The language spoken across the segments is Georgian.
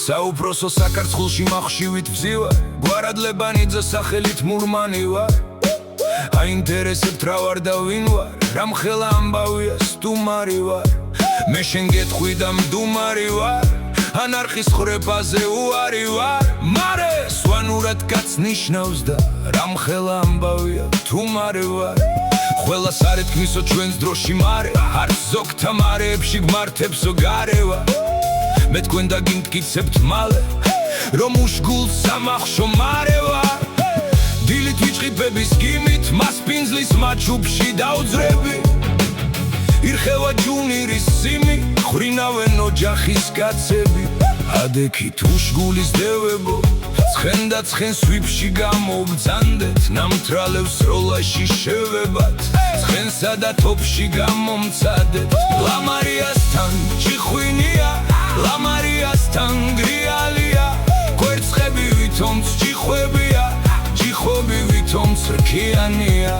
საუბროსო საქართველოში მახშივით ვზივარ გვარადლებანიძე სახელით მურმანი ვარ აინტერესებთ რა ვარ და ვინ ვარ რამხელა ამბავია სტუმარი ვარ მე შენ გეტყვი და მდუმარი ვარ ანარხის ხრებაზე უარი ვარ მარე სვანურად კაც ნიშნავს და რამხელა ამბავია თუმარი ვარ ყველას არ ეთქმისო ჩვენს დროში მარე არც ზოგთა მარეებში გმართებსო გარევა მე თქვენ დაგიმტკიცებთ მალე რომ უშგულს სამახშო მარე ვარ დილით ვიჭყიფების გიმით მას პინძლის მაჩუბში დაუძრები ირხევა ჯუნირის სიმი ხრინავენ ოჯახის კაცები ადექით უშგულის დევებო ცხენ და ცხენ სვიფში გამოგძანდეთ ნამთრალებს როლაში შევებათ ცხენსა და თოფში გამომცადეთ ლამარიასთან ჭიხვინია ლამარიასთან გრიალია კვერცხები ვითომც ჭიხვებია ჭიხვები ვითომც რქიანია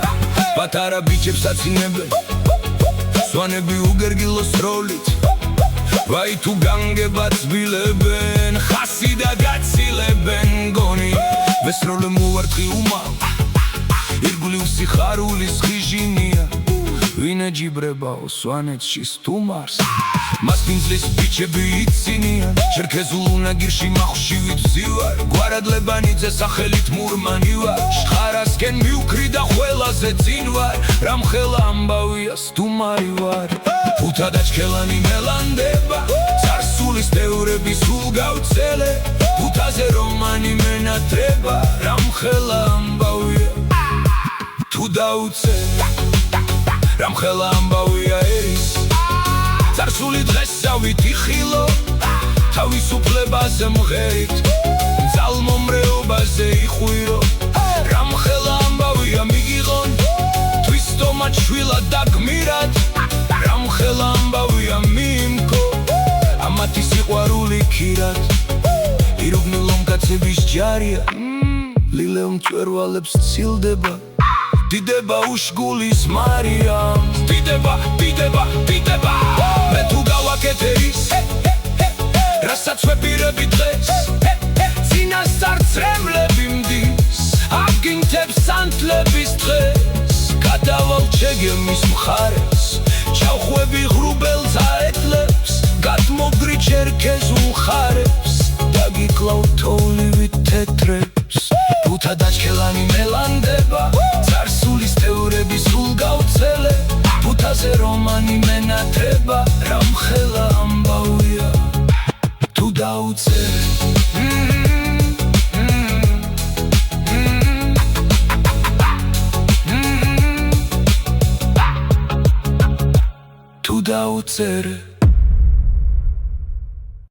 პატარა ბიჭებს აცინებენ სვანები უგერგილოს როლით ვაი თუ განგებად ძბილებენ ხასი და გაცილებენ გონი ვესროლე მოვარტყი უმალ ირგვლივ სიხარულის ხიჟინია ვინ ეჯიბრებაო სვანეთში სტუმარს მას პინძლის ბიჭები იცინიან ჩერქეზულ უნაგირში მახშივით ვზივარ გვარადლებანიძე სახელით მურმანი ვარ შხარასკენ მივკრი და ყველაზე წინ ვარ რამხელა ამბავია სტუმარი ვარ ფუთა და ჩქელანი მელანდება წარსულის თეორები სულ გავცელე ფუთაზე რომანი მენატრება რამხელა ამბავია თუ დაუცელე რამხელა ამბავია ერის წარსული დღესავით იხილო თავისუფლებაზე მღერით ძალმომრეობაზე იყვირო რამხელა ამბავია მიგიღონ თვისტომად შვილად და გმირად რამხელა ამბავია მიმქო ამათი სიყვარული ქირად ირუგნილო მკაცების ჯარია ლილე მწვერვალებს ცილდება დიდება უშგულის მარიამ დიდება მე თუ გავაკეთე ის რასაც ვეპირები დღეს წინასწარ წრემლები მდის აგინთებს სანთლების დღეს გადავალ ჩეგემის მხარეს ჩავხვევი ღრუბელ წაეთლებს გადმოგდრი ჩერქეზულ ხარებს დაგიკლავ თოვლივით თეთრებს ფუთა და ჩქელანი მელანდება წარსულის თეორები სულ გავცელე ფუთაზე რომანი მენატრება რამხელა ამბავია თუ დაუცელე თუ დაუცელე